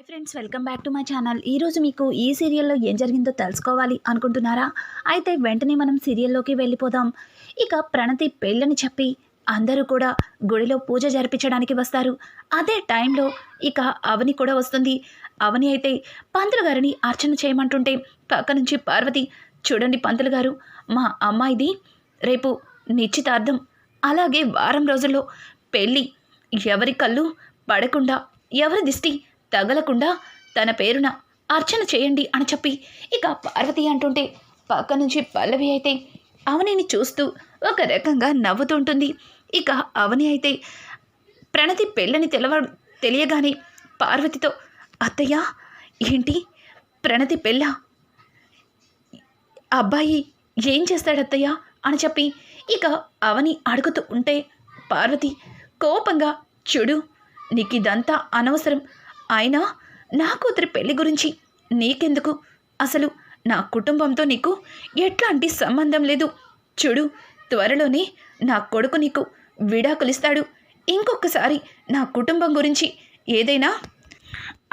Friends, welcome back to my channel. ఈరోజు మీకు ఈ సీరియల్లో ఏం జరిగిందో తెలుసుకోవాలి అనుకుంటున్నారా? అయితే వెంటనే మనం సీరియల్లోకి వెళ్ళిపోదాం. ఇక ప్రణతి పెళ్ళని చెప్పి అందరూ కూడా గుడిలో పూజ జరిపించడానికి వస్తారు. అదే టైంలో ఇక అవని కూడా వస్తుంది. అవని అయితే పంతులు గారిని అర్చన చేయమంటుంటే పక్క నుంచి పార్వతి, చూడండి పంతులు గారు, మా అమ్మాయిది రేపు నిశ్చితార్థం, అలాగే వారం రోజుల్లో పెళ్ళి. ఎవరి కళ్ళు పడకుండా, ఎవరి దిష్టి తగలకుండా తన పేరున అర్చన చేయండి అని చెప్పి ఇక పార్వతి అంటుంటే పక్క నుంచి పల్లవి అయితే అవనిని చూస్తూ ఒక రకంగా నవ్వుతుంటుంది. ఇక అవని అయితే ప్రణతి పెళ్ళని తెలియగానే పార్వతితో, అత్తయ్య ఏంటి ప్రణతి పెళ్ళ, అబ్బాయి ఏం చేస్తాడత్తయ్య అని చెప్పి ఇక అవని అడుగుతూ ఉంటే పార్వతి కోపంగా, చూడు నీకు ఇదంతా అనవసరం, అయినా నా కూతురి పెళ్లి గురించి నీకెందుకు, అసలు నా కుటుంబంతో నీకు ఎట్లాంటి సంబంధం లేదు. చూడు త్వరలోనే నా కొడుకు నీకు విడాకులిస్తాడు, ఇంకొకసారి నా కుటుంబం గురించి ఏదైనా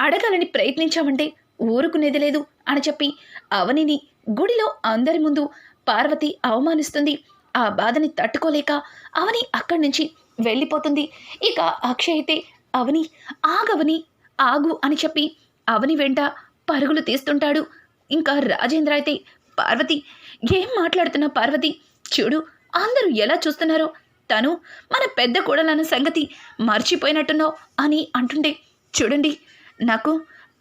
అడగాలని ప్రయత్నించామంటే ఊరుకునేది లేదు అని చెప్పి అవనిని గుడిలో అందరి ముందు పార్వతి అవమానిస్తుంది. ఆ బాధని తట్టుకోలేక అవని అక్కడి నుంచి వెళ్ళిపోతుంది. ఇక అక్షయ్ అయితే అవని ఆగవని ఆగు అని చెప్పి అవని వెంట పరుగులు తీస్తుంటాడు. ఇంకా రాజేంద్ర అయితే, పార్వతి ఏం మాట్లాడుతున్నా పార్వతి, చూడు అందరూ ఎలా చూస్తున్నారో, తను మన పెద్ద కోడలన్న సంగతి మర్చిపోయినట్టున్నావు అని అంటుండే, చూడండి నాకు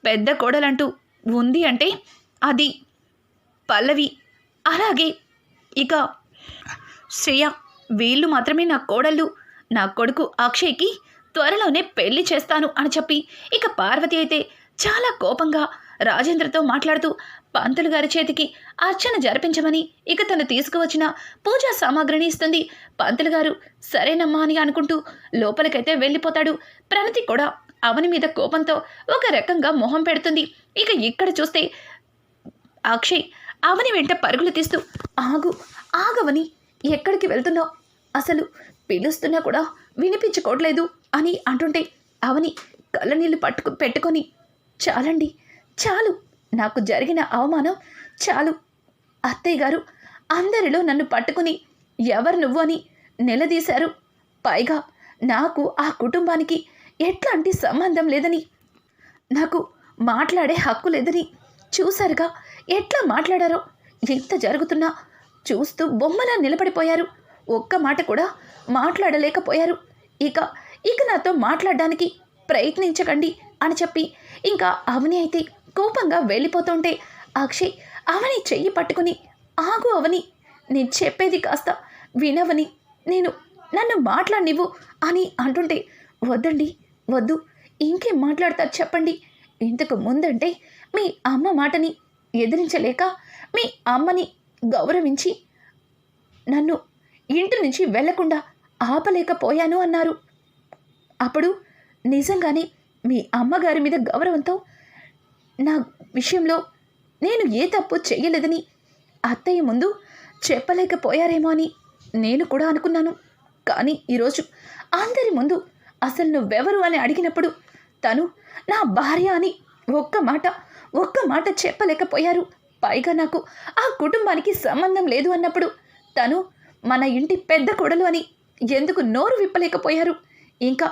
పెద్ద కోడలంటూ ఉంది అంటే అది పల్లవి, అలాగే ఇక శ్రేయ, వీళ్ళు మాత్రమే నా కోడళ్ళు. నా కొడుకు అక్షయ్కి త్వరలోనే పెళ్లి చేస్తాను అని చెప్పి ఇక పార్వతి అయితే చాలా కోపంగా రాజేంద్రతో మాట్లాడుతూ పంతులు గారి చేతికి అర్చన జరిపించమని ఇక తను తీసుకువచ్చిన పూజా సామాగ్రిని ఇస్తుంది. పంతులు గారు సరేనమ్మా అని అనుకుంటూ లోపలికైతే వెళ్ళిపోతాడు. ప్రణతి కూడా అవని మీద కోపంతో ఒక రకంగా మొహం పెడుతుంది. ఇక ఇక్కడ చూస్తే అక్షయ్ అవని వెంట పరుగులు తీస్తూ, ఆగవని ఎక్కడికి వెళ్తున్నావు, అసలు పిలుస్తున్నా కూడా వినిపించుకోవట్లేదు అని అంటుంటే అవని కళ్ళనీళ్ళు పెట్టుకొని, చాలండి చాలు, నాకు జరిగిన అవమానం చాలు. అత్తయ్య గారు అందరిలో నన్ను పట్టుకుని ఎవరు నువ్వు అని నిలదీశారు. పైగా నాకు ఆ కుటుంబానికి ఎట్లాంటి సంబంధం లేదని, నాకు మాట్లాడే హక్కు లేదని చూశారుగా ఎట్లా మాట్లాడారో. ఎంత జరుగుతున్నా చూస్తూ బొమ్మలా నిలబడిపోయారు, ఒక్క మాట కూడా మాట్లాడలేకపోయారు. ఇక నాతో మాట్లాడడానికి ప్రయత్నించకండి అని చెప్పి ఇంకా అవని అయితే కోపంగా వెళ్ళిపోతుంటే అక్షయ్ అవని చెయ్యి పట్టుకుని, ఆగు అవని, నేను చెప్పేది కాస్త వినవని, నన్ను మాట్లాడినివ్వు అని అంటుంటే, వద్దండి వద్దు, ఇంకేం మాట్లాడతారు చెప్పండి. ఇంతకు ముందంటే మీ అమ్మ మాటని ఎదిరించలేక మీ అమ్మని గౌరవించి నన్ను ఇంటి నుంచి వెళ్లకుండా ఆపలేకపోయాను అన్నారు. అప్పుడు నిజంగానే మీ అమ్మగారి మీద గౌరవంతో నా విషయంలో నేను ఏ తప్పు చెయ్యలేదని అత్తయ్య ముందు చెప్పలేకపోయారేమో అని నేను కూడా అనుకున్నాను. కానీ ఈరోజు అందరి ముందు అసలు నువ్వెవరు అని అడిగినప్పుడు తను నా భార్య అని ఒక్క మాట చెప్పలేకపోయారు. పైగా నాకు ఆ కుటుంబానికి సంబంధం లేదు అన్నప్పుడు తను మన ఇంటి పెద్ద కొడలు అని ఎందుకు నోరు విప్పలేకపోయారు. ఇంకా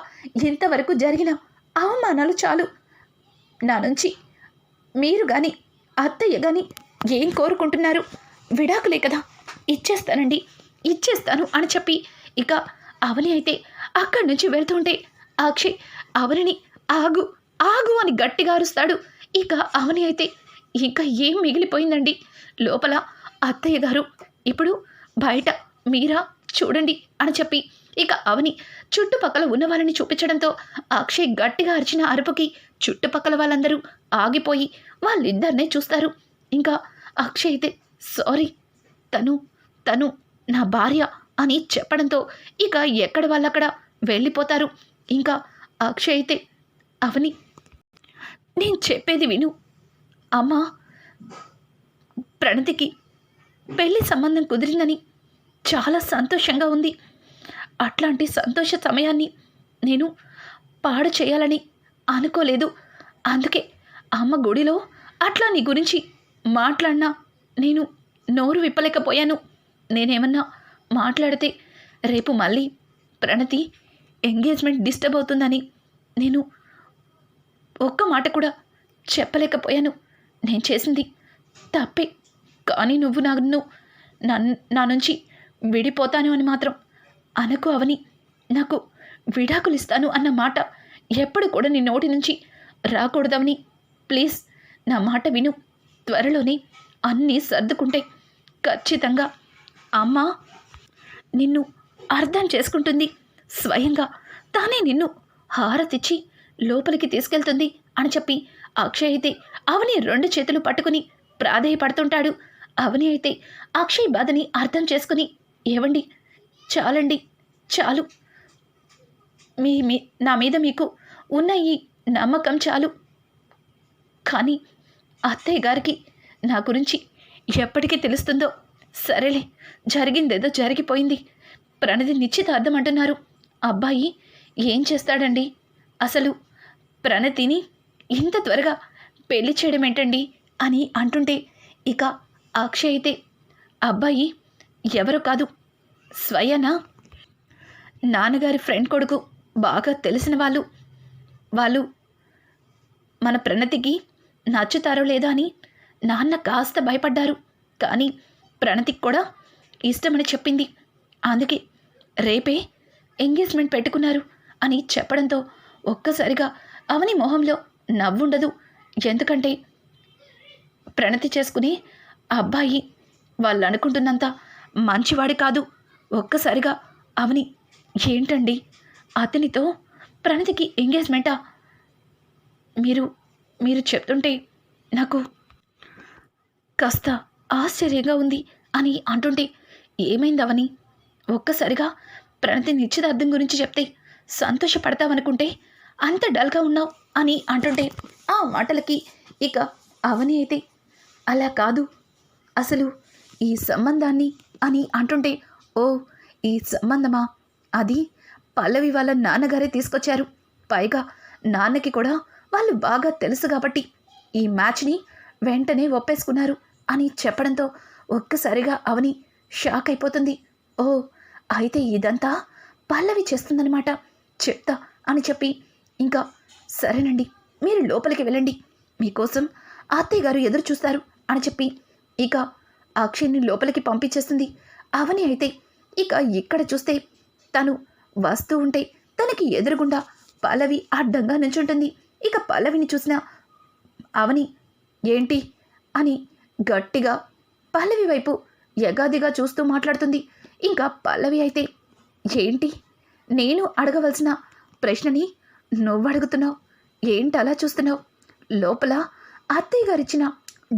ఇంతవరకు జరిగిన అవమానాలు చాలు. నా నుంచి మీరు కానీ అత్తయ్య కానీ ఏం కోరుకుంటున్నారు? విడాకులే కదా, ఇచ్చేస్తాను అని చెప్పి ఇక అవని అయితే అక్కడి నుంచి వెళ్తుంటే అక్షయ్ అవనిని ఆగు అని గట్టిగా అరుస్తాడు. ఇక అవని అయితే ఇంకా ఏం మిగిలిపోయిందండి, లోపల అత్తయ్య గారు, ఇప్పుడు బయట మీరా చూడండి అని చెప్పి ఇక అవని చుట్టుపక్కల ఉన్న వాళ్ళని చూపించడంతో అక్షయ్ గట్టిగా అరిచిన అరుపుకి చుట్టుపక్కల వాళ్ళందరూ ఆగిపోయి వాళ్ళిద్దరినే చూస్తారు. ఇంకా అక్షయ్ అయితే, సారీ, తను నా భార్య అని చెప్పడంతో ఇక ఎక్కడ వాళ్ళక్కడ వెళ్ళిపోతారు. ఇంకా అక్షయ్ అయితే, అవని నేను చెప్పేది విను, అమ్మ ప్రణతికి పెళ్లి సంబంధం కుదిరిందని చాలా సంతోషంగా ఉంది. అట్లాంటి సంతోష సమయాన్ని నేను పాడు చేయాలని అనుకోలేదు. అందుకే అమ్మ గుడిలో అట్లా నీ గురించి మాట్లాడినా నేను నోరు విప్పలేకపోయాను. నేనేమన్నా మాట్లాడితే రేపు మళ్ళీ ప్రణతి ఎంగేజ్మెంట్ డిస్టర్బ్ అవుతుందని నేను ఒక్క మాట కూడా చెప్పలేకపోయాను. నేను చేసింది తప్పే. కానీ నువ్వు నా నుంచి విడిపోతాను అని మాత్రం అనకు అవని. నాకు విడాకులు ఇస్తాను అన్న మాట ఎప్పుడు కూడా నీ నోటి నుంచి రాకూడదవని. ప్లీజ్ నా మాట విను. త్వరలోనే అన్నీ సర్దుకుంటాయి. ఖచ్చితంగా అమ్మ నిన్ను అర్థం చేసుకుంటుంది. స్వయంగా తానే నిన్ను హారతిచ్చి లోపలికి తీసుకెళ్తుంది అని చెప్పి అక్షయ్ అయితే అవని 2 చేతులు పట్టుకుని ప్రాధేయపడుతుంటాడు. అవని అయితే అక్షయ్ బాధని అర్థం చేసుకుని, ఏవండి చాలండి, చాలు. నా మీద మీకు ఉన్న ఈ నమ్మకం చాలు. కానీ అత్తయ్య గారికి నా గురించి ఎప్పటికీ తెలుస్తుందో. సరేలే, జరిగిందేదో జరిగిపోయింది. ప్రణతి నిశ్చితార్థం అంటున్నారు. అబ్బాయి ఏం చేస్తాడండి? అసలు ప్రణతిని ఇంత త్వరగా పెళ్లి చేయడం ఏంటండి అని అంటుంటే ఇక అక్షయ్ అయితే అబ్బాయి ఎవరో కాదు, స్వయానా నాన్నగారి ఫ్రెండ్ కొడుకు. బాగా తెలిసిన వాళ్ళు మన ప్రణతికి నచ్చుతారో లేదా అని నాన్న కాస్త భయపడ్డారు. కానీ ప్రణతికి కూడా ఇష్టమని చెప్పింది. అందుకే రేపే ఎంగేజ్మెంట్ పెట్టుకున్నారు అని చెప్పడంతో ఒక్కసారిగా అవని మొహంలో నవ్వుండదు. ఎందుకంటే ప్రణతి చేసుకునే అబ్బాయి వాళ్ళు అనుకుంటున్నంత మంచివాడి కాదు. ఒక్కసారిగా అవని, ఏంటండి అతనితో ప్రణతికి ఎంగేజ్మెంటా? మీరు చెప్తుంటే నాకు కాస్త ఆశ్చర్యంగా ఉంది అని అంటుంటే, ఏమైందవని? ఒక్కసారిగా ప్రణతి నిశ్చితార్థం గురించి చెప్తే సంతోషపడతావనుకుంటే అంత డల్గా ఉన్నావు అని అంటుంటే ఆ మాటలకి ఇక అవని అయితే అలా కాదు, అసలు ఈ సంబంధాన్ని అని అంటుంటే, ఓ ఈ సంబంధమా? అది పల్లవి వాళ్ళ నాన్నగారే తీసుకొచ్చారు. పైగా నాన్నకి కూడా వాళ్ళు బాగా తెలుసు కాబట్టి ఈ మ్యాచ్ని వెంటనే ఒప్పేసుకున్నారు అని చెప్పడంతో ఒక్కసారిగా అవని షాక్ అయిపోతుంది. ఓ అయితే ఇదంతా పల్లవి చేస్తుందనమాట, చెప్తా అని చెప్పి ఇంకా సరేనండి మీరు లోపలికి వెళ్ళండి, మీకోసం అత్తయ్య గారు ఎదురు చూస్తారు అని చెప్పి ఇక అక్షయ్ని లోపలికి పంపించేస్తుంది. అవని అయితే ఇక ఇక్కడ చూస్తే తను వస్తూ ఉంటే తనకి ఎదురుగుండా పల్లవి అడ్డంగా నుంచుంటుంది. ఇక పల్లవిని చూసిన అవని ఏంటి అని గట్టిగా పల్లవి వైపు యగాదిగా చూస్తూ మాట్లాడుతుంది. ఇంకా పల్లవి అయితే ఏంటి నేను అడగవలసిన ప్రశ్నని నువ్వు అడుగుతున్నావు, ఏంటి అలా చూస్తున్నావు? లోపల అత్తయ్య గారిచ్చిన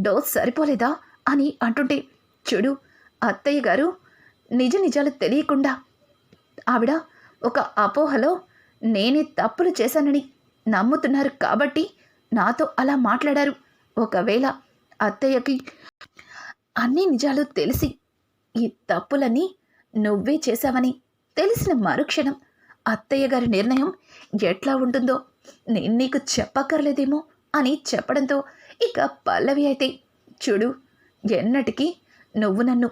డోస్ సరిపోలేదా అని అంటుంటే, చూడు అత్తయ్య గారు నిజాలు తెలియకుండా ఆవిడ ఒక అపోహలో నేనే తప్పులు చేశానని నమ్ముతున్నారు కాబట్టి నాతో అలా మాట్లాడారు. ఒకవేళ అత్తయ్యకి అన్ని నిజాలు తెలిసి ఈ తప్పులన్నీ నువ్వే చేశావని తెలిసిన మరుక్షణం అత్తయ్య గారి నిర్ణయం ఎట్లా ఉంటుందో నేను నీకు చెప్పక్కర్లేదేమో అని చెప్పడంతో ఇక పల్లవి అయితే, చూడు ఎన్నటికీ నువ్వు నన్ను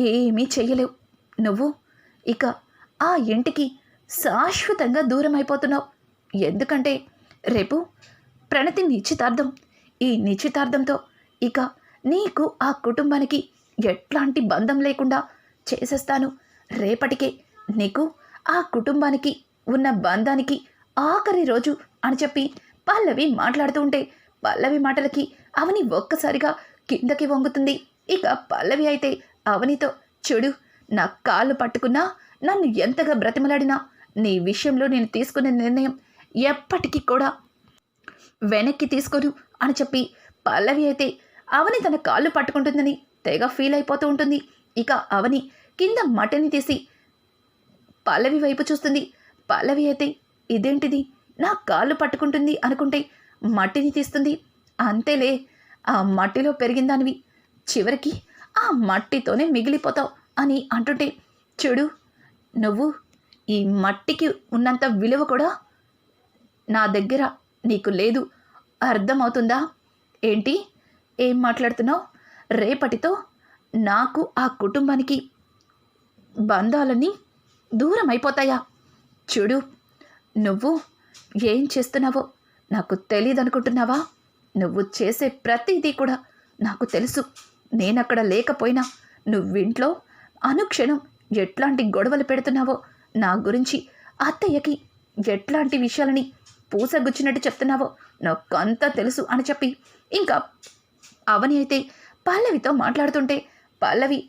ఏమీ చెయ్యలేవు. నువ్వు ఇక ఆ ఇంటికి శాశ్వతంగా దూరం అయిపోతున్నావు. ఎందుకంటే రేపు ప్రణతి నిశ్చితార్థం. ఈ నిశ్చితార్థంతో ఇక నీకు ఆ కుటుంబానికి ఎట్లాంటి బంధం లేకుండా చేసేస్తాను. రేపటికే నీకు ఆ కుటుంబానికి ఉన్న బంధానికి ఆఖరి రోజు అని చెప్పి పల్లవి మాట్లాడుతూ ఉంటే పల్లవి మాటలకి అవని ఒక్కసారిగా కిందకి వంగుతుంది. ఇక పల్లవి అయితే అవనితో, చూడు నా కాళ్ళు పట్టుకున్నా నన్ను ఎంతగా బ్రతిమలాడినా నీ విషయంలో నేను తీసుకునే నిర్ణయం ఎప్పటికీ కూడా వెనక్కి తీసుకోను అని చెప్పి పల్లవి అయితే అవని తన కాళ్ళు పట్టుకుంటుందని తెగ ఫీల్ అయిపోతూ ఉంటుంది. ఇక అవని కింద మటని తీసి పల్లవి వైపు చూస్తుంది. పల్లవి అయితే ఇదేంటిది నా కాళ్ళు పట్టుకుంటుంది అనుకుంటే మట్టిని తీస్తుంది. అంతేలే, ఆ మట్టిలో పెరిగిన దానివి చివరికి ఆ మట్టితోనే మిగిలిపోతావు అని అంటుంటే, చూడు నువ్వు ఈ మట్టికి ఉన్నంత విలువ కూడా నా దగ్గర నీకు లేదు. అర్థమవుతుందా? ఏంటి? ఏం మాట్లాడుతున్నావు? రేపటితో నాకు ఆ కుటుంబానికి బంధాలన్నీ దూరం అయిపోతాయా? చూడు, నువ్వు ఏం చేస్తున్నావో నాకు తెలియదనుకుంటున్నావా? నువ్వు చేసే ప్రతిదీ కూడా నాకు తెలుసు. నేనక్కడ లేకపోయినా నువ్వింట్లో అనుక్షణం ఎట్లాంటి గొడవలు పెడుతున్నావో, నా గురించి అత్తయ్యకి ఎట్లాంటి విషయాలని పూసగుచ్చినట్టు చెప్తున్నావో నాకంతా తెలుసు అని చెప్పి ఇంకా అవని అయితే పల్లవితో మాట్లాడుతుంటే పల్లవి,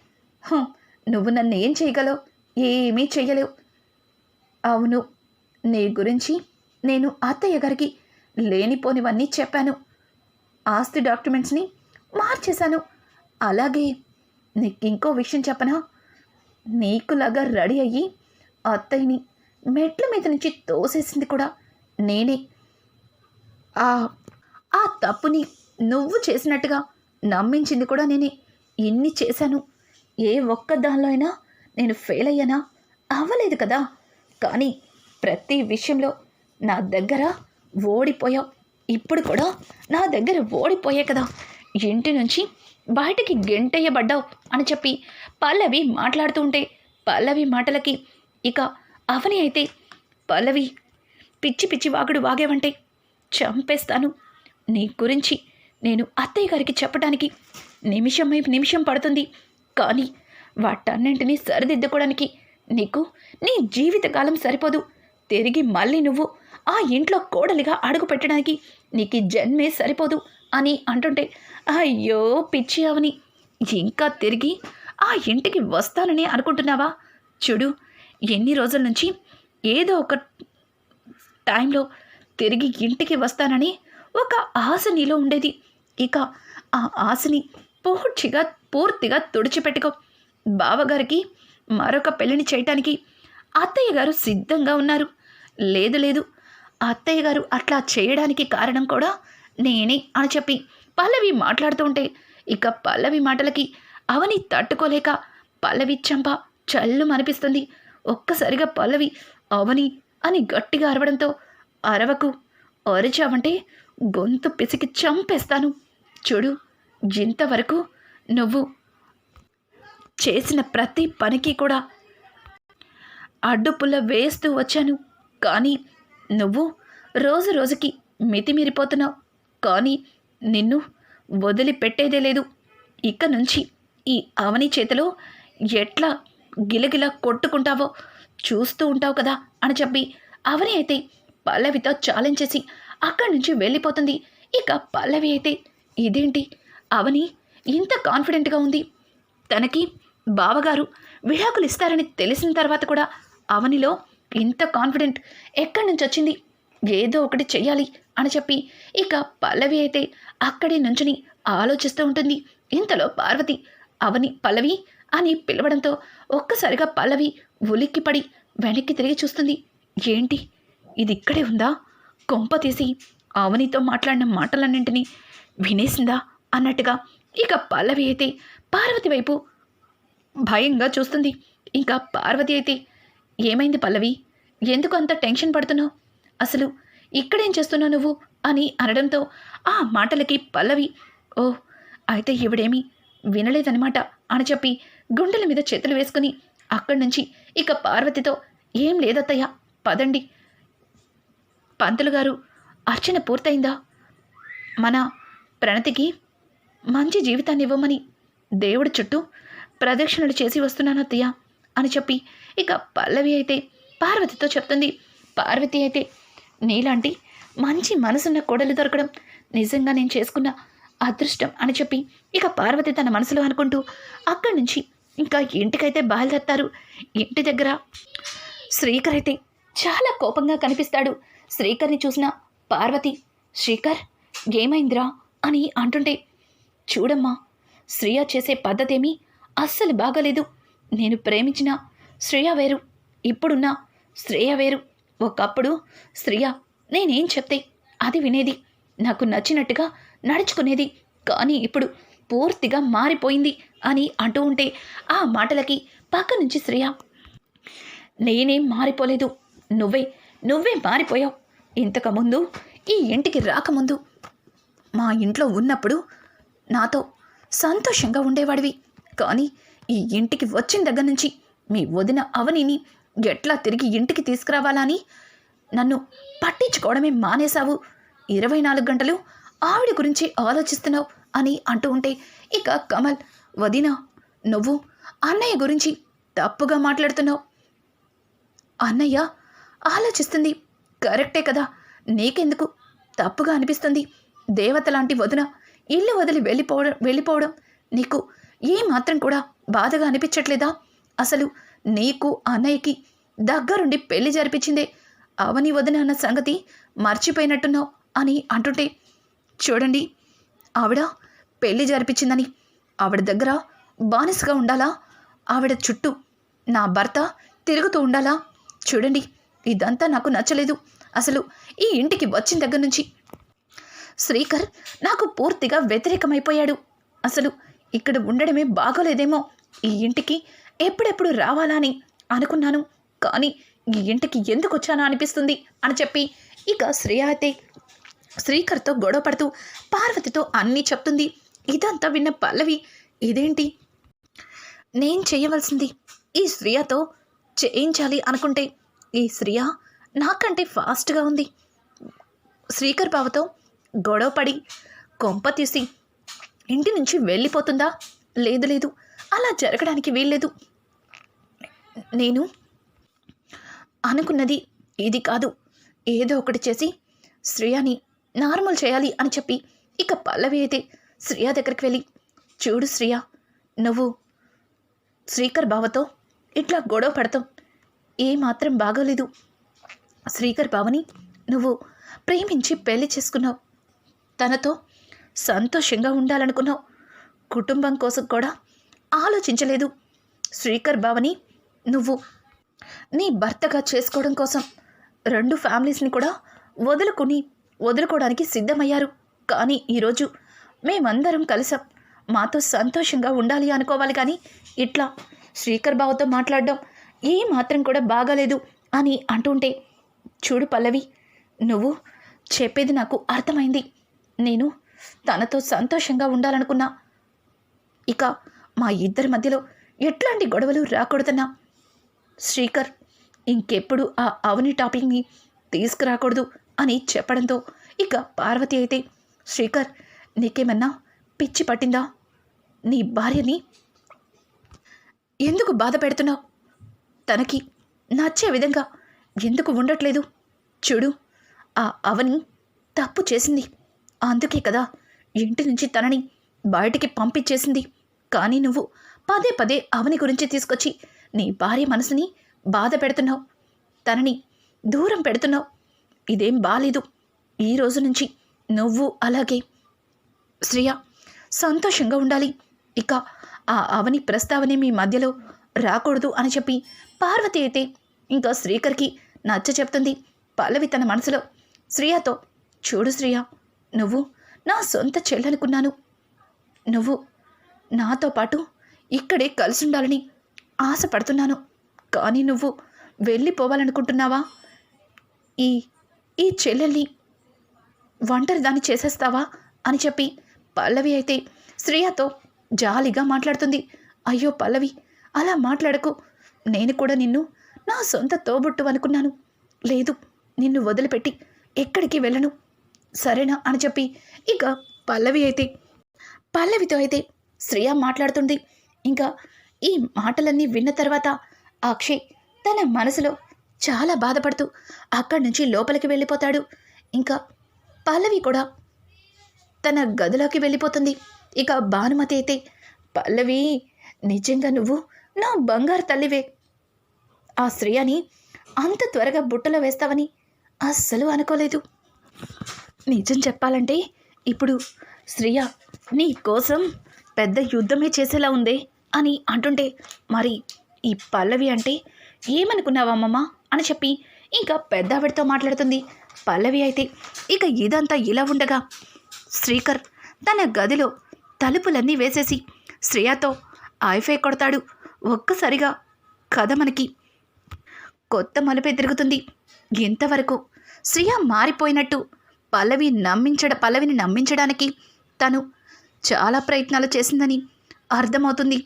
నువ్వు నన్ను ఏం చేయగలవు? ఏమీ చెయ్యలేవు. అవును, నీ గురించి నేను అత్తయ్య గారికి లేనిపోనివన్నీ చెప్పాను. ఆస్తి డాక్యుమెంట్స్ని మార్చేశాను. అలాగే నీకు ఇంకో విషయం చెప్పనా? నీకులాగా రెడీ అయ్యి అత్తయ్యని మెట్ల మీద నుంచి తోసేసింది కూడా నేనే. ఆ తప్పుని నువ్వు చేసినట్టుగా నమ్మించింది కూడా నేనే. ఇన్ని చేశాను, ఏ ఒక్క దానిలో అయినా నేను ఫెయిల్ అయ్యానా? అవ్వలేదు కదా. కానీ ప్రతి విషయంలో నా దగ్గర ఓడిపోయావు. ఇప్పుడు కూడా నా దగ్గర ఓడిపోయే కదా ఇంటి నుంచి బయటికి గెంటేయబడ్డావు అని చెప్పి పల్లవి మాట్లాడుతూ ఉంటే పల్లవి మాటలకి ఇక అవని అయితే, పల్లవి పిచ్చి పిచ్చి వాగుడు వాగేవంటే చంపేస్తాను. నీ గురించి నేను అత్తయ్య గారికి చెప్పడానికి నిమిషం పడుతుంది. కానీ వాటన్నింటినీ సరిదిద్దుకోవడానికి నీకు నీ జీవితకాలం సరిపోదు. తిరిగి మళ్ళీ నువ్వు ఆ ఇంట్లో కోడలిగా అడుగు పెట్టడానికి నీకు జన్మే సరిపోదు అని అంటుంటే, అయ్యో పిచ్చి అవని, ఇంకా తిరిగి ఆ ఇంటికి వస్తానని అనుకుంటున్నావా? చూడు, ఎన్ని రోజుల నుంచి ఏదో ఒక టైంలో తిరిగి ఇంటికి వస్తానని ఒక ఆశ నీలో ఉండేది. ఇక ఆ ఆశని పూర్తిగా తుడిచిపెట్టుకో. బావగారికి మరొక పెళ్లిని చేయటానికి అత్తయ్య గారు సిద్ధంగా ఉన్నారు. లేదు, అత్తయ్య గారు అట్లా చేయడానికి కారణం కూడా నేనే అని చెప్పి పల్లవి మాట్లాడుతూ ఉంటే ఇక పల్లవి మాటలకి అవని తట్టుకోలేక పల్లవి చంప చల్లు అనిపిస్తుంది. ఒక్కసారిగా పల్లవి అవని అని గట్టిగా అరవడంతో, అరవకు, అరిచావంటే గొంతు పిసికి చంపేస్తాను. చూడు, ఇంతవరకు నువ్వు చేసిన ప్రతి పనికి కూడా అడ్డుపుల్ల వేస్తూ వచ్చాను. కానీ నువ్వు రోజు రోజుకి మితిమీరిపోతున్నావు. కానీ నిన్ను వదిలిపెట్టేదే లేదు. ఇక నుంచి ఈ అవని చేతిలో ఎట్లా గిలగిలా కొట్టుకుంటావో చూస్తూ ఉంటావు కదా అని చెప్పి అవని అయితే పల్లవితో ఛాలెంజ్ చేసి అక్కడి నుంచి వెళ్ళిపోతుంది. ఇక పల్లవి అయితే, ఇదేంటి అవని ఇంత కాన్ఫిడెంట్గా ఉంది? తనకి బావగారు విడాకులు ఇస్తారని తెలిసిన తర్వాత కూడా అవనిలో ఇంత కాన్ఫిడెంట్ ఎక్కడి నుంచి వచ్చింది? ఏదో ఒకటి చెయ్యాలి అని చెప్పి ఇక పల్లవి అయితే అక్కడి నుంచుని ఆలోచిస్తూ ఉంటుంది. ఇంతలో పార్వతి అవని పల్లవి అని పిలవడంతో ఒక్కసారిగా పల్లవి ఉలిక్కిపడి వెనక్కి తిరిగి చూస్తుంది. ఏంటి, ఇది ఇక్కడే ఉందా? కొంప తీసి అవనితో మాట్లాడిన మాటలన్నింటినీ వినేసిందా అన్నట్టుగా ఇక పల్లవి అయితే పార్వతి వైపు భయంగా చూస్తుంది. ఇంకా పార్వతి అయితే, ఏమైంది పల్లవి, ఎందుకు అంత టెన్షన్ పడుతున్నావు? అసలు ఇక్కడేం చేస్తున్నావు నువ్వు అని అనడంతో ఆ మాటలకి పల్లవి, ఓ అయితే ఈవిడేమీ వినలేదనమాట అని చెప్పి గుండెల మీద చేతులు వేసుకుని అక్కడి నుంచి ఇక పార్వతితో, ఏం లేదత్తయ్య, పదండి, పంతులు గారు అర్చన పూర్తయిందా? మన ప్రణతికి మంచి జీవితాన్ని ఇవ్వమని దేవుడి చుట్టూ ప్రదక్షిణలు చేసి వస్తున్నాను అత్తయ్య అని చెప్పి ఇక పల్లవి అయితే పార్వతితో చెప్తుంది. పార్వతి అయితే, నీలాంటి మంచి మనసున్న కోడలు దొరకడం నిజంగా నేను చేసుకున్న అదృష్టం అని చెప్పి ఇక పార్వతి తన మనసులో అనుకుంటూ అక్కడి నుంచి ఇంకా ఇంటికైతే బయలుదేరతారు. ఇంటి దగ్గర శ్రీకర్ అయితే చాలా కోపంగా కనిపిస్తాడు. శ్రీకర్ని చూసిన పార్వతి, శ్రీకర్ ఏమైందిరా అని అంటుంటే, చూడమ్మా, శ్రేయ చేసే పద్ధతేమీ అస్సలు బాగాలేదు. నేను ప్రేమించిన శ్రేయ వేరు, ఇప్పుడున్న శ్రేయ వేరు. ఒకప్పుడు శ్రేయ నేనేం చెప్తే అది వినేది, నాకు నచ్చినట్టుగా నడుచుకునేది. కానీ ఇప్పుడు పూర్తిగా మారిపోయింది అని అంటూ ఉంటే ఆ మాటలకి పక్క నుంచి శ్రేయ, నేనేం మారిపోలేదు, నువ్వే మారిపోయావు. ఇంతకుముందు ఈ ఇంటికి రాకముందు మా ఇంట్లో ఉన్నప్పుడు నాతో సంతోషంగా ఉండేవాడివి. కానీ ఈ ఇంటికి వచ్చిన దగ్గర నుంచి మీ వదిన అవనిని ఎట్లా తిరిగి ఇంటికి తీసుకురావాలా అని నన్ను పట్టించుకోవడమే మానేశావు. 24 గంటలు ఆవిడ గురించి ఆలోచిస్తున్నావు అని అంటూ ఉంటే ఇక కమల్, వదిన నువ్వు అన్నయ్య గురించి తప్పుగా మాట్లాడుతున్నావు. అన్నయ్య ఆలోచిస్తుంది కరెక్టే కదా, నీకెందుకు తప్పుగా అనిపిస్తుంది? దేవత లాంటి వదిన ఇల్లు వదిలి వెళ్ళిపోవడం నీకు ఏమాత్రం కూడా బాధగా అనిపించట్లేదా? అసలు నీకు అన్నయ్యకి దగ్గరుండి పెళ్లి జరిపించిందే అవని వదిన అన్న సంగతి మర్చిపోయినట్టున్నావు అని అంటుంటే, చూడండి, ఆవిడ పెళ్లి జరిపించిందని ఆవిడ దగ్గర బానిసగా ఉండాలా? ఆవిడ చుట్టూ నా భర్త తిరుగుతూ ఉండాలా? చూడండి, ఇదంతా నాకు నచ్చలేదు. అసలు ఈ ఇంటికి వచ్చిన దగ్గర నుంచి శ్రీకర్ నాకు పూర్తిగా వ్యతిరేకమైపోయాడు. అసలు ఇక్కడ ఉండడమే బాగోలేదేమో. ఈ ఇంటికి ఎప్పుడెప్పుడు రావాలా అని అనుకున్నాను, కానీ ఈ ఇంటికి ఎందుకు వచ్చానా అనిపిస్తుంది అని చెప్పి ఇక శ్రేయ అయితే శ్రీకర్తో గొడవ పడుతూ పార్వతితో అన్నీ చెప్తుంది. ఇదంతా విన్న పల్లవి, ఇదేంటి, నేను చేయవలసింది ఈ శ్రియతో చేయించాలి అనుకుంటే ఈ శ్రియ నాకంటే ఫాస్ట్గా ఉంది. శ్రీకర్ బావతో గొడవపడి కొంప తీసి ఇంటి నుంచి వెళ్ళిపోతుందా? లేదు లేదు, అలా జరగడానికి వీల్లేదు. నేను అనుకున్నది ఇది కాదు. ఏదో ఒకటి చేసి శ్రేయాని నార్మల్ చేయాలి అని చెప్పి ఇక పల్లవి అయితే శ్రేయ దగ్గరికి వెళ్ళి, చూడు శ్రేయ, నువ్వు శ్రీకర్ బావతో ఇట్లా గొడవ పడతాం ఏమాత్రం బాగోలేదు. శ్రీకర్ బావని నువ్వు ప్రేమించి పెళ్లి చేసుకున్నావు, తనతో సంతోషంగా ఉండాలనుకున్నావు, కుటుంబం కోసం కూడా ఆలోచించలేదు. శ్రీకర్ బావని నువ్వు నీ భర్తగా చేసుకోవడం కోసం 2 ఫ్యామిలీస్ని కూడా వదులుకోవడానికి సిద్ధమయ్యారు. కానీ ఈరోజు మేమందరం కలిసాం, మాతో సంతోషంగా ఉండాలి అనుకోవాలి. కానీ ఇట్లా శ్రీకర్ బావతో మాట్లాడడం ఏ మాత్రం కూడా బాగాలేదు అని అంటుంటే, చూడు పల్లవి, నువ్వు చెప్పేది నాకు అర్థమైంది. నేను తనతో సంతోషంగా ఉండాలనుకున్నా. ఇక మా ఇద్దరి మధ్యలో ఎట్లాంటి గొడవలు రాకూడదన్నా. శ్రీకర్ ఇంకెప్పుడు ఆ అవని టాపిక్ని తీసుకురాకూడదు అని చెప్పడంతో ఇక పార్వతి అయితే, శ్రీకర్, నీకేమన్నా పిచ్చి పట్టిందా? నీ భార్యని ఎందుకు బాధ పెడుతున్నావు? తనకి నచ్చే విధంగా ఎందుకు ఉండట్లేదు? చూడు, ఆ అవని తప్పు చేసింది, అందుకే కదా ఇంటి నుంచి తనని బయటికి పంపించేసింది. కానీ నువ్వు పదే పదే అవని గురించి తీసుకొచ్చి నీ భార్య మనసుని బాధ పెడుతున్నావు, తనని దూరం పెడుతున్నావు. ఇదేం బాలేదు. ఈ రోజు నుంచి నువ్వు అలాగే శ్రేయ సంతోషంగా ఉండాలి. ఇక ఆ అవని ప్రస్తావనే మీ మధ్యలో రాకూడదు అని చెప్పి పార్వతి అయితే ఇంకా శ్రీకర్కి నచ్చ చెప్తుంది. పల్లవి తన మనసులో శ్రియతో, చూడు శ్రియ, నువ్వు నా సొంత చెల్లనుకున్నాను. నువ్వు నాతో పాటు ఇక్కడే కలిసి ఉండాలని ఆశపడుతున్నాను. కానీ నువ్వు వెళ్ళిపోవాలనుకుంటున్నావా? ఈ చెల్లెల్ని ఒంటరి దాన్ని చేసేస్తావా అని చెప్పి పల్లవి అయితే శ్రియతో జాలిగా మాట్లాడుతుంది. అయ్యో పల్లవి, అలా మాట్లాడకు. నేను కూడా నిన్ను నా సొంత తోబుట్టు అనుకున్నాను. లేదు, నిన్ను వదిలిపెట్టి ఎక్కడికి వెళ్ళను, సరేనా అని చెప్పి ఇక పల్లవితో అయితే శ్రియ మాట్లాడుతుంది. ఇంకా ఈ మాటలన్నీ విన్న తర్వాత అక్షయ్ తన మనసులో చాలా బాధపడుతూ అక్కడి నుంచి లోపలికి వెళ్ళిపోతాడు. ఇంకా పల్లవి కూడా తన గదిలోకి వెళ్ళిపోతుంది. ఇక భానుమతి అయితే, పల్లవి, నిజంగా నువ్వు నా బంగారు తల్లివే. ఆ శ్రియని అంత త్వరగా బుట్టలో వేస్తావని అస్సలు అనుకోలేదు. నిజం చెప్పాలంటే ఇప్పుడు శ్రియ నీ కోసం పెద్ద యుద్ధమే చేసేలా ఉందే అని అంటుంటే, మరి ఈ పల్లవి అంటే ఏమనుకున్నావమ్మమ్మ అని చెప్పి ఇంకా పెద్దావిడితో మాట్లాడుతుంది. పల్లవి అయితే ఇక ఇదంతా ఇలా ఉండగా శ్రీకర్ తన గదిలో తలుపులన్నీ వేసేసి శ్రియతో ఐఫై కొడతాడు. ఒక్కసారిగా కథ మనకి కొత్త మలుపే తిరుగుతుంది. ఇంతవరకు శ్రియ మారిపోయినట్టు పల్లవిని నమ్మించడానికి తను చాలా ప్రయత్నాలు చేసిందని అర్థమవుతుంది.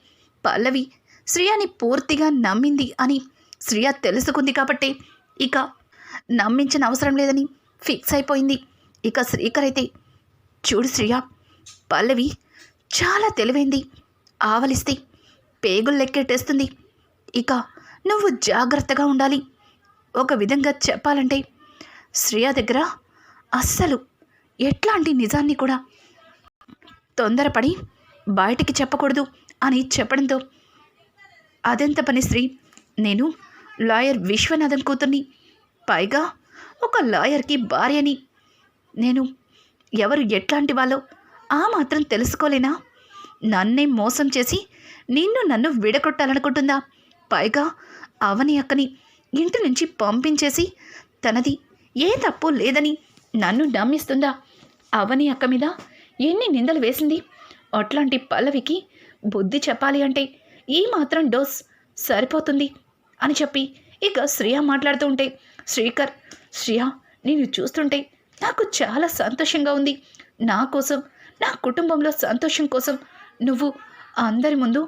పల్లవి శ్రియని పూర్తిగా నమ్మింది అని శ్రియ తెలుసుకుంది కాబట్టి ఇక నమ్మించిన అవసరం లేదని ఫిక్స్ అయిపోయింది. ఇక శ్రీకర్ అయితే, చూడు శ్రియ, పల్లవి చాలా తెలివైంది, ఆవలిస్తే పేగులు లెక్కెట్టేస్తుంది. ఇక నువ్వు జాగ్రత్తగా ఉండాలి. ఒక విధంగా చెప్పాలంటే శ్రియ దగ్గర అస్సలు ఎట్లాంటి నిజాన్ని కూడా తొందరపడి బయటికి చెప్పకూడదు అని చెప్పడంతో, అదెంత పని శ్రీ, నేను లాయర్ విశ్వనాథన్ కూతుర్ని, పైగా ఒక లాయర్కి భార్యని, నేను ఎవరు ఎట్లాంటి వాళ్ళో ఆ మాత్రం తెలుసుకోలేనా? నన్నే మోసం చేసి నన్ను విడగొట్టాలనుకుంటుందా? పైగా అవని అక్కని ఇంటి నుంచి పంపించేసి తనది ఏ తప్పు లేదని నన్ను నమ్మిస్తుందా? అవని అక్క మీద ఎన్ని నిందలు వేసింది. అట్లాంటి పల్లవికి బుద్ధి చెప్పాలి అంటే ఈ మాత్రం డోస్ సరిపోతుంది అని చెప్పి ఇక శ్రియ మాట్లాడుతూ ఉంటే, శ్రీకర్, శ్రియ, నేను చూస్తుంటే నాకు చాలా సంతోషంగా ఉంది. నా కోసం, నా కుటుంబంలో సంతోషం కోసం నువ్వు అందరి ముందు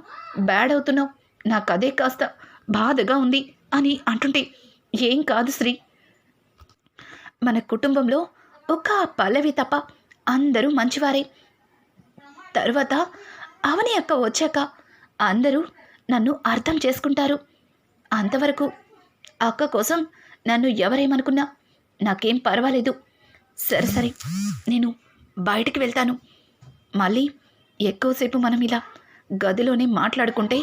బ్యాడ్ అవుతున్నావు. నాకు అదే కాస్త బాధగా ఉంది అని అంటుంటే, ఏం కాదు శ్రీ, మన కుటుంబంలో ఒక పల్లవి తప్ప అందరూ మంచివారే. తరువాత అవని అక్క వచ్చాక అందరూ నన్ను అర్థం చేసుకుంటారు. అంతవరకు అక్క కోసం నన్ను ఎవరేమనుకున్నా నాకేం పర్వాలేదు. సరే సరే, నేను బయటికి వెళ్తాను. మళ్ళీ ఎక్కువసేపు మనం ఇలా గదిలోనే మాట్లాడుకుంటే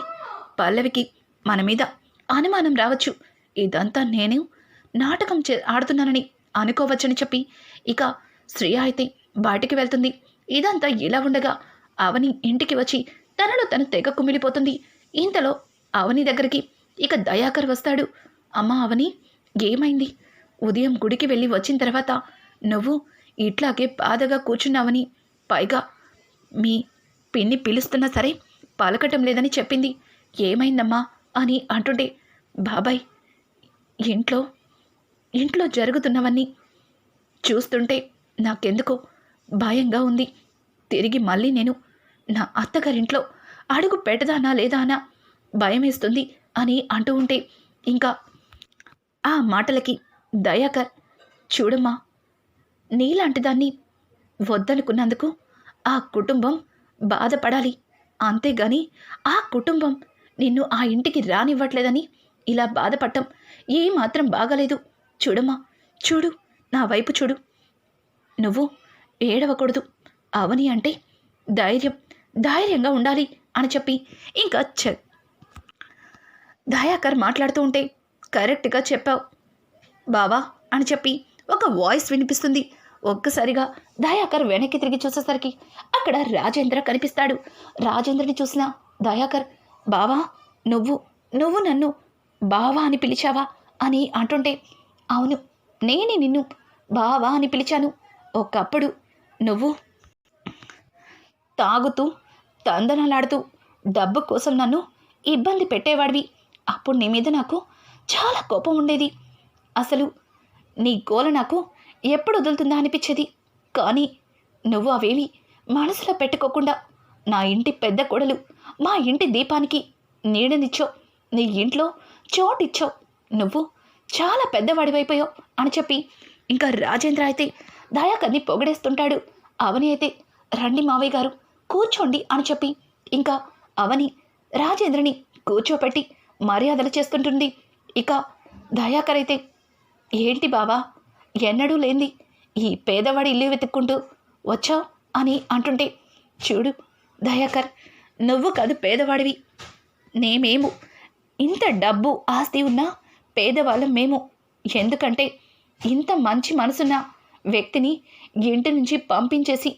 పల్లవికి మన మీద అనుమానం రావచ్చు. ఇదంతా నేను నాటకం ఆడుతున్నానని అనుకోవచ్చని చెప్పి ఇక శ్రియ అయితే బయటికి వెళ్తుంది. ఇదంతా ఇలా ఉండగా అవని ఇంటికి వచ్చి తనలో తను తెగ కుమిలిపోతుంది. ఇంతలో అవని దగ్గరికి ఇక దయాకర్ వస్తాడు. అమ్మ అవని, ఏమైంది? ఉదయం గుడికి వెళ్ళి వచ్చిన తర్వాత నువ్వు ఇట్లాగే బాధగా కూర్చున్నావని, పైగా మీ పిన్ని పిలుస్తున్నా సరే పలకటం లేదని చెప్పింది. ఏమైందమ్మా అని అంటుంటే, బాబాయ్, ఇంట్లో జరుగుతున్నవన్నీ చూస్తుంటే నాకెందుకో భయంగా ఉంది. తిరిగి మళ్ళీ నేను నా అత్తగారింట్లో అడుగు పెట్టదానా లేదా అనా భయమేస్తుంది అని అంటూ ఉంటే, ఇంకా ఆ మాటలకి దయాకర్, చూడమ్మా, నీలాంటి దాన్ని వద్దనుకున్నందుకు ఆ కుటుంబం బాధపడాలి, అంతేగాని ఆ కుటుంబం నిన్ను ఆ ఇంటికి రానివ్వట్లేదని ఇలా బాధపడటం ఏమాత్రం బాగాలేదు. చూడమ్మా, చూడు, నా వైపు చూడు, నువ్వు ఏడవకూడదు. అవని అంటే ధైర్యంగా ఉండాలి అని చెప్పి ఇంకా దయాకర్ మాట్లాడుతూ ఉంటే, కరెక్ట్గా చెప్పావు బావా అని చెప్పి ఒక వాయిస్ వినిపిస్తుంది. ఒక్కసారిగా దయాకర్ వెనక్కి తిరిగి చూసేసరికి అక్కడ రాజేంద్ర కనిపిస్తాడు. రాజేంద్రని చూసిన దయాకర్, బావా, నువ్వు నన్ను బావా అని పిలిచావా అని అంటుంటే, అవును, నేనే నిన్ను బావా అని పిలిచాను. ఒకప్పుడు నువ్వు తాగుతూ తందనలాడుతూ డబ్బు కోసం నన్ను ఇబ్బంది పెట్టేవాడివి. అప్పుడు నీ మీద నాకు చాలా కోపం ఉండేది. అసలు నీ గోల నాకు ఎప్పుడు వదులుతుందా అనిపించేది. కానీ నువ్వు అవేమి మనసులో పెట్టుకోకుండా నా ఇంటి పెద్ద కొడలు, మా ఇంటి దీపానికి నీడనిచ్చావు, నీ ఇంట్లో చోటిచ్చావు, నువ్వు చాలా పెద్దవాడివైపోయావు అని చెప్పి ఇంకా రాజేంద్ర అయితే దయాకర్ని పొగడేస్తుంటాడు. అవని అయితే, రండి మావయ్య గారు, కూర్చోండి అని చెప్పి ఇంకా అవని రాజేంద్రని కూర్చోపెట్టి మర్యాదలు చేస్తుంటుంది. ఇక దయాకర్ అయితే, ఏంటి బావా, ఎన్నడూ లేంది ఈ పేదవాడి ఇల్లు వెతుక్కుంటూ వచ్చావు అని అంటుంటే, చూడు దయాకర్, నువ్వు కాదు పేదవాడివి, నేమేము ఇంత డబ్బు ఆస్తి ఉన్నా పేదవాళ్ళం మేము. ఎందుకంటే ఇంత మంచి మనసున్న వ్యక్తిని ఇంటి నుంచి పంపించేసి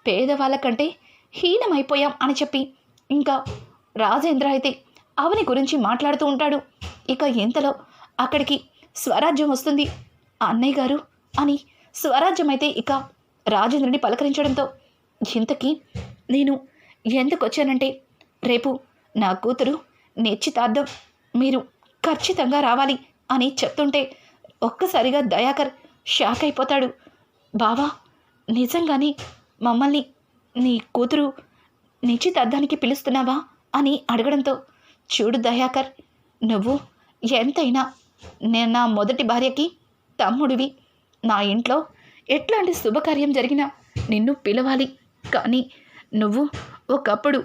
పేదవాళ్ళకంటే హీనమైపోయాం అని చెప్పి ఇంకా రాజేంద్ర అయితే అవని గురించి మాట్లాడుతూ ఉంటాడు. ఇక ఇంతలో అక్కడికి స్వరాజ్యం వస్తుంది. అన్నయ్య గారు అని స్వరాజ్యం అయితే ఇక రాజేంద్రని పలకరించడంతో, ఇంతకీ నేను ఎందుకు వచ్చానంటే, రేపు నా కూతురు నిశ్చితార్థం, మీరు ఖచ్చితంగా రావాలి అని చెప్తుంటే ఒక్కసారిగా దయాకర్ షాక్ అయిపోతాడు. బావా, నిజంగానే మమ్మల్ని నీ కూతురు నిశ్చితార్థానికి పిలుస్తున్నావా అని అడగడంతో, చూడు దయాకర్, నువ్వు ఎంతైనా నేను నా మొదటి భార్యకి తమ్ముడివి. నా ఇంట్లో ఎట్లాంటి శుభకార్యం జరిగినా నిన్ను పిలవాలి. కానీ నువ్వు ఒకప్పుడు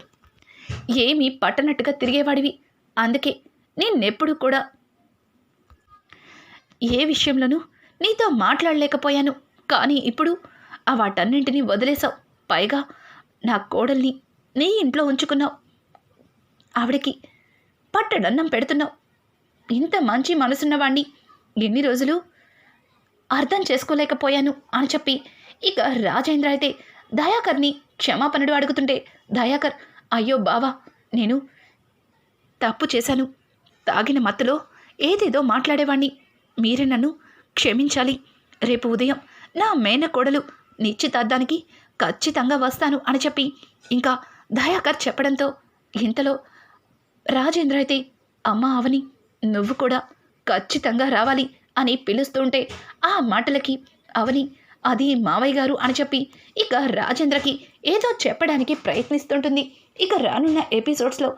ఏమీ పట్టనట్టుగా తిరిగేవాడివి. అందుకే నిన్నెప్పుడు కూడా ఏ విషయంలోనూ నీతో మాట్లాడలేకపోయాను. కానీ ఇప్పుడు వాటన్నింటినీ వదిలేసావు. పైగా నా కోడల్ని నీ ఇంట్లో ఉంచుకున్నావు. ఆవిడకి పట్టడన్నం పెడుతున్నావు. ఇంత మంచి మనసున్నవాణ్ణి ఎన్ని రోజులు అర్థం చేసుకోలేకపోయాను అని చెప్పి ఇక రాజేంద్ర అయితే దయాకర్ని క్షమాపణలు అడుగుతుంటే, దయాకర్, అయ్యో బావా, నేను తప్పు చేశాను. తాగిన మత్తులో ఏదేదో మాట్లాడేవాణ్ణి. మీరే నన్ను క్షమించాలి. రేపు ఉదయం నా మేనకోడలు నిశ్చితార్థానికి ఖచ్చితంగా వస్తాను అని చెప్పి ఇంకా దయాకర్ చెప్పడంతో, ఇంతలో రాజేంద్ర అయితే, అమ్మ అవని, నువ్వు కూడా ఖచ్చితంగా రావాలి అని పిలుస్తుంటే ఆ మాటలకి అవని అది మావయ్య గారు అని చెప్పి ఇక రాజేంద్రకి ఏదో చెప్పడానికి ప్రయత్నిస్తుంటుంది. ఇక రానున్న ఎపిసోడ్స్లో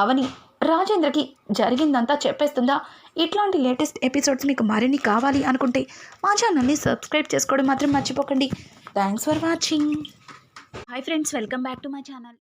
అవని రాజేంద్రకి జరిగిందంతా చెప్పేస్తుందా? ఇట్లాంటి లేటెస్ట్ ఎపిసోడ్స్ మీకు మరిన్ని కావాలి అనుకుంటే మా ఛానల్ని సబ్స్క్రైబ్ చేసుకోవడం మాత్రం మర్చిపోకండి. Thanks for watching. Hi friends, welcome back to my channel.